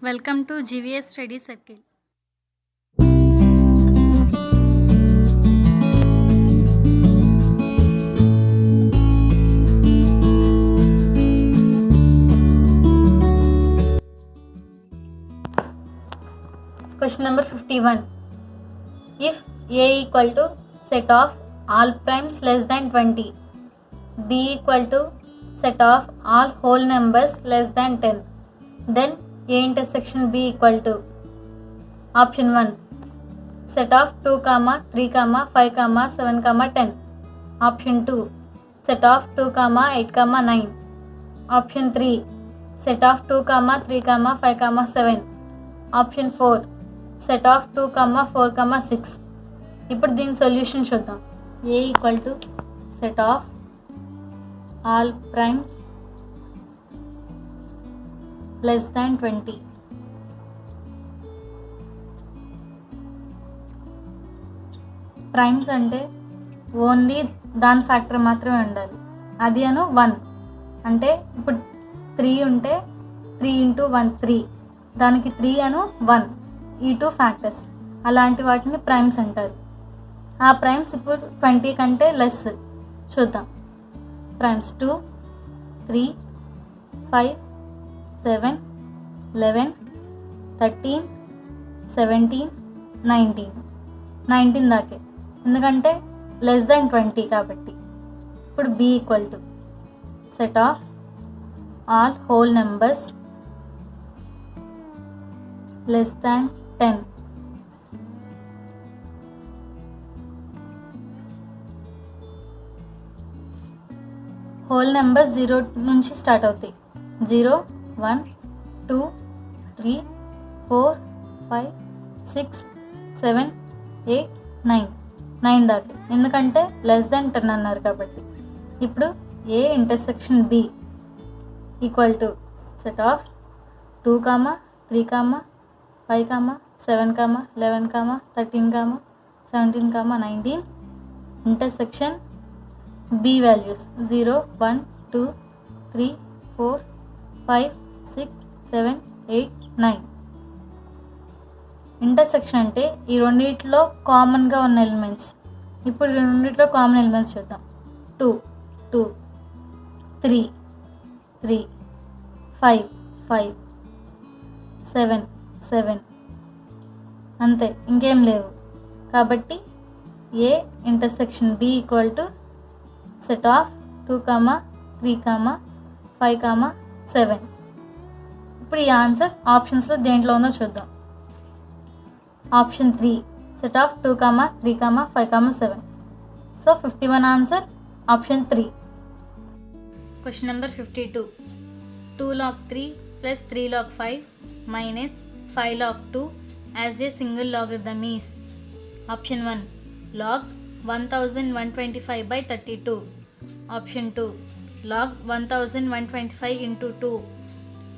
Welcome to GVS Study Circle. Question number 51. If A equal to set of all primes less than 20, B equal to set of all whole numbers less than 10, then A intersection B equal to option 1 set of 2, 3, 5, 7, 10, option 2 set of 2, 8, 9, option 3 set of 2, 3, 5, 7, option 4 set of 2, 4, 6. ఇప్పుడు దీని solution చూద్దాం. A equal to set of all primes less than 20. Primes అంటే only దాని factor మాత్రమే ఉండాలి. అది అను 1 అంటే ఇప్పుడు 3 ఉంటే 3 ఇంటూ 1 3, దానికి 3 అను 1 ఈ 2 ఫ్యాక్టర్స్, అలాంటి వాటిని ప్రైమ్స్ అంటారు. ఆ ప్రైమ్స్ ఇప్పుడు 20 కంటే లెస్. చూద్దాం. ప్రైమ్స్ 2, 3, 5, 7, 11, 13, 17, 19 దాకే, ఎందుకంటే లెస్ దాన్ 20 కాబట్టి. ఇప్పుడు B equal to set of all whole numbers less than 10. Whole numbers 0 నుంచి స్టార్ట్ అవుతాయి. 0, 1, 2, 3, 4, 5, 6, 7, 8, 9 దాకా, ఎందుకంటే లెస్ దాన్ 10 అన్నారు కాబట్టి. ఇప్పుడు A intersection B equal to set of 2, 3, 5, 7, 11, 13, 17, 19 intersection B values 0, 1, 2, 3, 4, 5, 6, 7, 8, 9. Intersection అంటే ఈ రెండిట్లో కామన్గా ఉన్న ఎలిమెంట్స్. ఇప్పుడు ఈ రెండిట్లో కామన్ ఎలిమెంట్స్ చూద్దాం. 2, 2, 3, 3, 5, 5, 7, 7, అంతే, ఇంకేం లేవు. కాబట్టి A intersection B equal to set of 2, 3, 5, 7. ఇప్పుడు ఈ ఆన్సర్ ఆప్షన్స్లో దేంట్లో ఉందో చూద్దాం. Option 3 set of 2, 3, 5, 7. So 51 answer option 3. Question number 52. 2 log 3 plus 3 log 5 minus 5 log 2 as a single logarithm is option 1 log 1125 by 32, option 2 log 1125 into 2,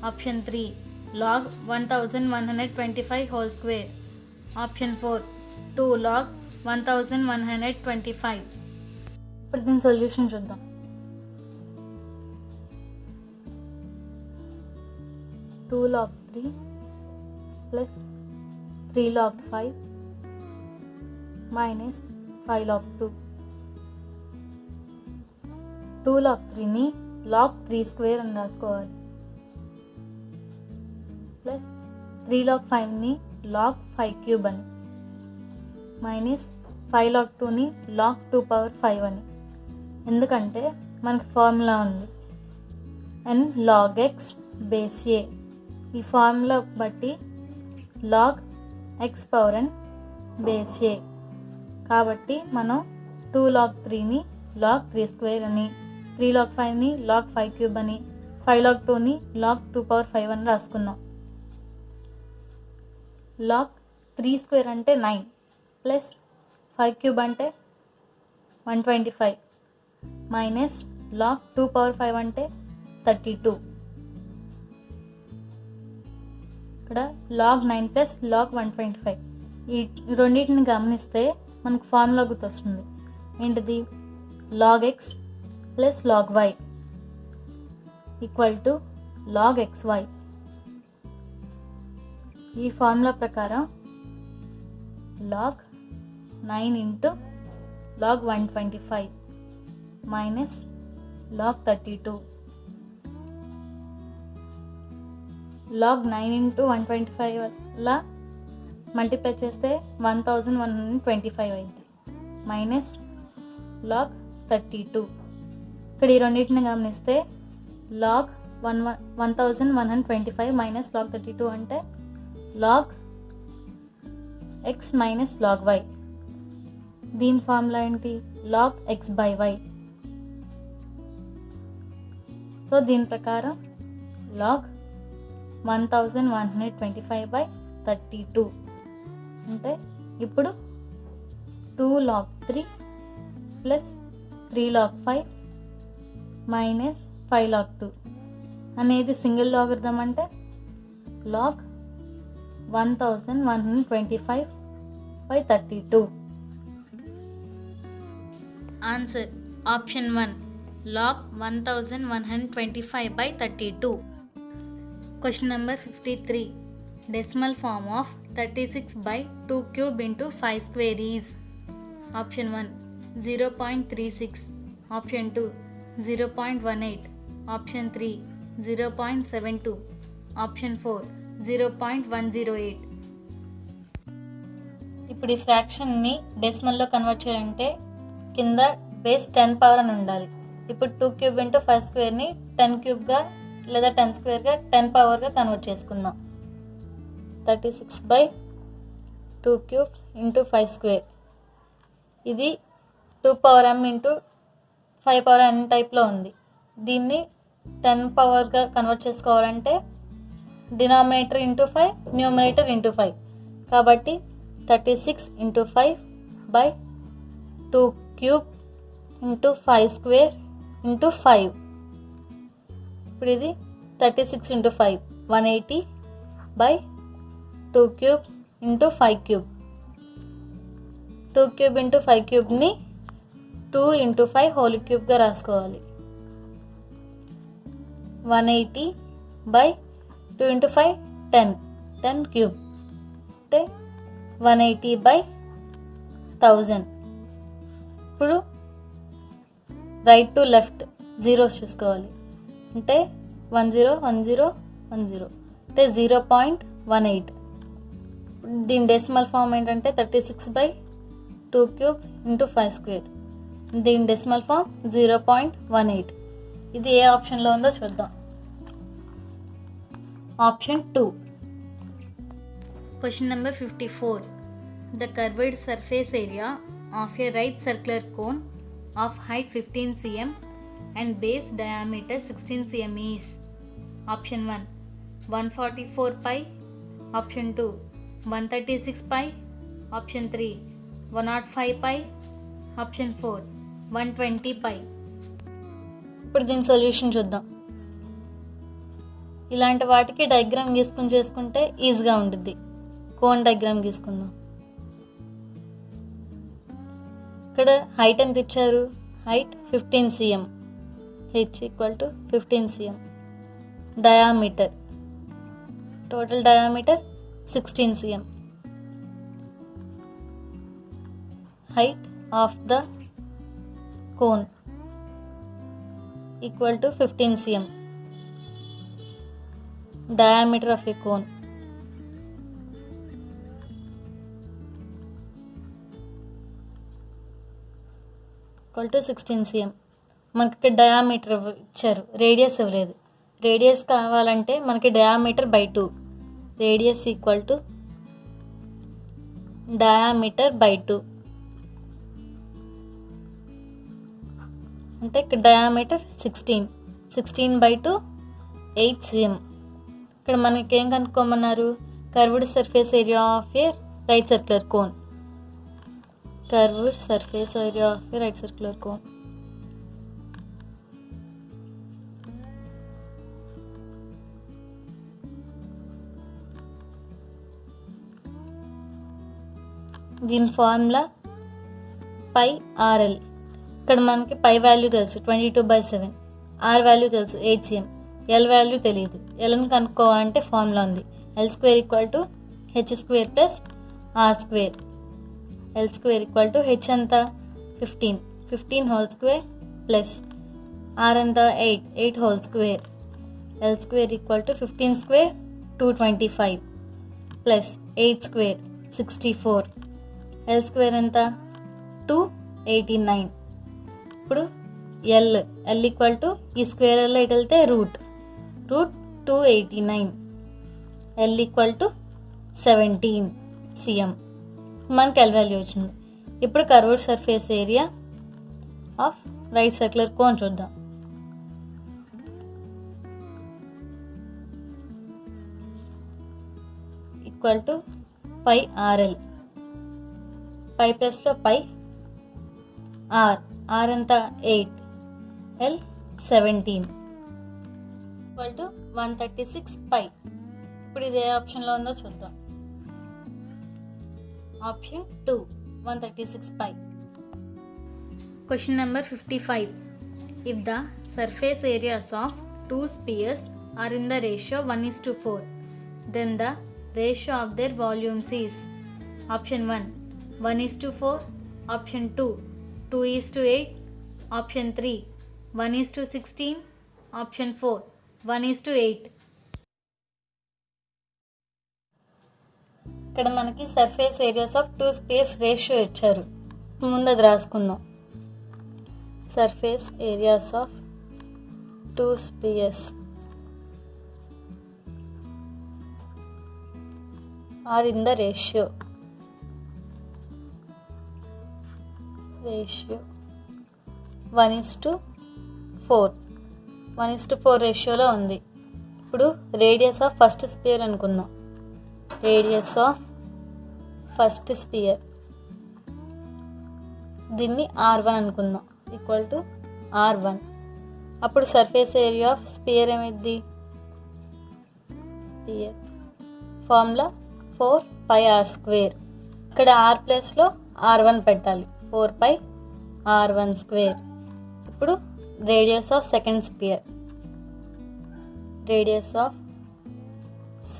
option 3 log 1125 whole square, option 4 2 log 1125. ఇప్పుడు దీని solution చూద్దాం. Two log 3 plus 3 log 5 minus 5 log 2. 2 log 3ని log 3 square అని రాసుకోవాలి, plus 3 log 5ని log 5 cube అని, minus 5 log 2ని log 2 power 5 అని. ఎందుకంటే మనకు ఫార్ములా ఉంది n log x base a. ఈ ఫార్ములా బట్టి log x power n base a, కాబట్టి మనం 2 log 3ని log 3 స్క్వేర్ అని, 3 log 5ని log 5 క్యూబ్ అని, 5 log 2ని log 2 పవర్ 5 అని రాసుకున్నాం. log 3 స్క్వేర్ అంటే 9 ప్లస్ 5 క్యూబ్ అంటే 125 మైనస్ log 2 పవర్ 5 అంటే 32. ఇక్కడ log 9 ప్లస్ log 125, ఈ రెండింటిని గమనిస్తే మనకు ఫార్ములా గుర్తొస్తుంది. ఏంటిది? log x plus log y equal to log xy. ఈ ఫార్ములా ప్రకారం log 9 into log 125 minus log 32. Log 9 into 125 వల్ల మల్టిప్లై చేస్తే 1125 అయింది మైనస్ లాగ్ 32. ఇక్కడ ఈ రెండింటిని గమనిస్తే లాగ్ 1125 మైనస్ లాగ్ 32 అంటే log X minus log Y. దీని ఫార్ములా ఏంటి? Log X by Y. So దీని ప్రకారం లాగ్ 1125/32 అంటే ఇప్పుడు 2 log 3 plus 3 log 5 minus 5 log 2 అనేది సింగిల్ లాగరిథం అంటే log 1125/32. Answer option 1 log 1125/32. Question number 53. Decimal form of 36/2 cube into 5 square is option 1 0.36, option 2 0.18, option 3 0.72, option 4 0.108. ఇప్పుడు ఈ ఫ్రాక్షన్ని డెసిమల్లో convert చేయాలంటే కింద బేస్ 10 పవర్ అని ఉండాలి. ఇప్పుడు 2 క్యూబ్ ఇంటూ 5 స్క్వేర్ని 10 క్యూబ్గా లేదా 10 స్క్వేర్గా 10 పవర్గా కన్వర్ట్ చేసుకుందాం. 36/2 క్యూబ్ ఇంటూ 5 స్క్వేర్. ఇది 2 power m into 5 power n టైప్లో ఉంది. దీన్ని 10 పవర్గా కన్వర్ట్ చేసుకోవాలంటే డినామినేటర్ ఇంటూ 5, న్యూమరేటర్ ఇంటూ 5. కాబట్టి 36 into 5/2 cube into 5 square into 5. ఇప్పుడు ఇది 36 into 5 180/2 cube into 5 cube. 2 cube into 5 క్యూబ్ని 2 ఇంటూ 5 హోల్ క్యూబ్గా రాసుకోవాలి. 180/2 ఇంటూ 5 10 క్యూబ్ అంటే 180/1000. ఇప్పుడు రైట్ టు లెఫ్ట్ జీరోస్ చూసుకోవాలి. అంటే 10 10 10 అంటే 0.18. దీని డెసిమల్ ఫామ్ ఏంటంటే 36/2 క్యూబ్ ఇంటూ 5 స్క్వేర్. దీని డెసిమల్ ఫామ్ 0.18. ఇది ఏ ఆప్షన్లో ఉందో చూద్దాం. Option 2. Question number 54. The curved surface area of a right circular cone of height 15 cm and base diameter 16 cm is option 1 144 pi, option 2 136 pi, option 3 105 pi, option 4 120 pi. ఇప్పుడు దీని solution చూద్దాం. ఇలాంటి వాటికి diagram గీసుకుని చేసుకుంటే ఈజీగా ఉంటుంది. కోన్ డయాగ్రామ్ గీసుకుందాం. ఇక్కడ హైట్ ఎంత ఇచ్చారు? Height 15 cm, h = 15 cm. Diameter, total diameter 16 cm. Height of the cone = 15 cm. diameter of a cone = 16 cm. మనకి ఇక్కడ డయామీటర్ ఇచ్చారు, రేడియస్ ఇవ్వలేదు. రేడియస్ కావాలంటే మనకి diameter by 2. Radius = diameter by 2 అంటే ఇక్కడ డయామీటర్ 16/2 8 cm. ఇక్కడ మనకి ఏం కనుక్కోమన్నారు? Curved surface area of a right circular cone. Curved surface area of a right circular cone. దీని ఫార్ములా πRL. ఇక్కడ మనకి పై వాల్యూ తెలుసు 22/7, ఆర్ వాల్యూ తెలుసు 8 cm, ఎల్ వాల్యూ తెలియదు. ఎల్ని కనుక్కోవాలంటే ఫార్ములా ఉంది. L² = H square plus R square. L square equal to H ఎంత 15 whole square plus R ఎంత 8 whole square. L square equal to 15 square 225 plus 8 square 64. L square ఎంత 289. ఇప్పుడు L equal to ఈ square L ఇటు వెళ్తే root 289. L equal to 17 cm. మనకి L value వచ్చింది. ఇప్పుడు curved surface area of right circular cone చూద్దాం. Equal to pi RL. పై ప్లస్లో పై ఆర్ ఎంత 8, ఎల్ 17 ఈక్వల్ టు 136 పై. ఇప్పుడు ఇది ఏ ఆప్షన్లో ఉందో చూద్దాం. Option 2 136 pi. Question number 55. If the surface areas of two spheres are in the ratio 1:4, then the ratio of their volumes is option 1 1:4, option 2 2:8, option 3 1:16, option 4 1:8. ఇక్కడ మనకి surface areas of two spheres ratio ఇచ్చారు. ముందు అది రాసుకుందాం. Surface areas of two spheres are in the ratio 1:4. 1:4 రేషియోలో ఉంది. ఇప్పుడు radius of first sphere అనుకుందాం. రేడియస్ ఆఫ్ ఫస్ట్ స్పియర్, దీన్ని R1 అనుకుందాం, ఈక్వల్ టు R1. అప్పుడు సర్ఫేస్ ఏరియా ఆఫ్ స్పియర్ ఏమైంది? Sphere formula 4πr². ఇక్కడ ఆర్ ప్లస్లో R1 పెట్టాలి, 4πr1². ఇప్పుడు radius of second sphere, radius of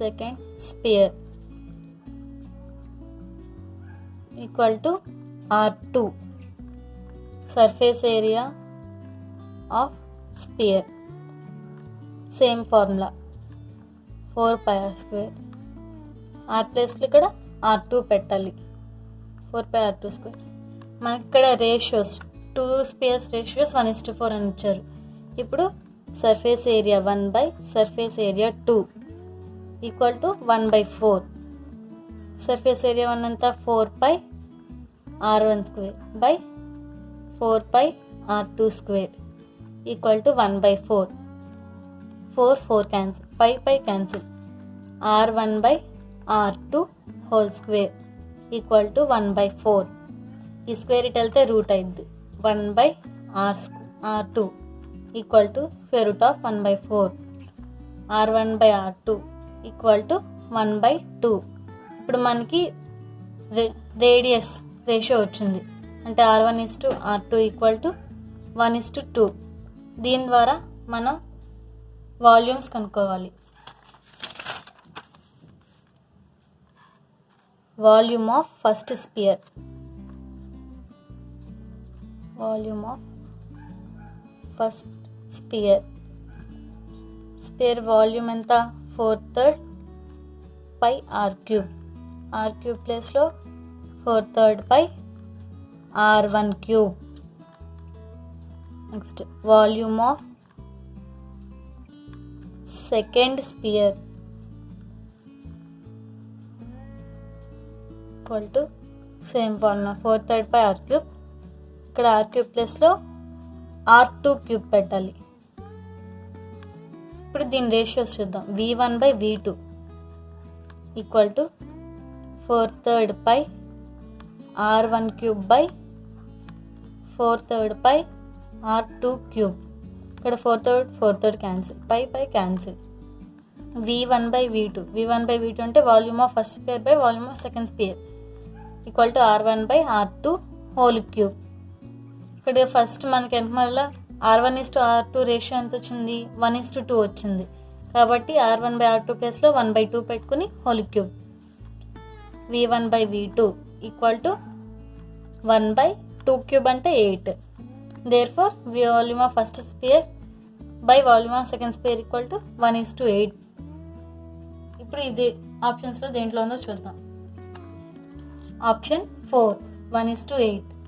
second sphere equal to R2. Surface area of sphere same formula 4πr². R ప్లేస్లో ఇక్కడ R2 పెట్టాలి, 4πr2². మనకి ఇక్కడ రేషియోస్ టూ స్పియర్స్ రేషియోస్ 1:4 అని ఇచ్చారు. ఇప్పుడు surface area 1 surface area 2 equal to 1/4. Surface area 1 అంతా 4πr1² by 4πr2² equal to 1/4. 4 cancel, pi cancel. R1/R2 whole square equal to 1/4. ఈ స్క్వేర్ ఇటు వెళ్తే రూట్ అయింది. 1/R2 equal to square root of 1/4. R1/R2 equal to 1/2. ఇప్పుడు మనకి radius ratio వచ్చింది, అంటే R1:R2 equal to 1:2. దీని ద్వారా మనం వాల్యూమ్స్ కనుక్కోవాలి. Volume of first sphere, volume of first sphere. Sphere volume ఎంత? 4/3 పై R3. R3 ప్లేస్లో 4/3 pi R1³. Next volume of second sphere equal to same formula 4/3 pi R3. ఇక్కడ R3 ప్లేస్లో R2³ పెట్టాలి. ఇప్పుడు దీని రేషియోస్ చూద్దాం. V1/V2 equal to 4/3 pi R1³ by 4/3 pi R2³. ఇక్కడ 4/3 cancel, pi cancel. V1/V2 అంటే volume of first sphere by volume of second sphere equal to R1/R2 whole cube. ఇక్కడ first మనకి ఎంత మళ్ళీ R1:R2 రేషియో ఎంత వచ్చింది? 1:2 వచ్చింది. కాబట్టి R1/R2 ప్లేస్లో 1/2 పెట్టుకుని whole cube. v1/v2 equal to 1/2 cube అంటే 8. Therefore volume of first sphere by volume of second sphere equal to 1:8. ఇప్పుడు ఇది ఆప్షన్స్లో దేంట్లో ఉందో చూద్దాం. ఆప్షన్ 4 1:8.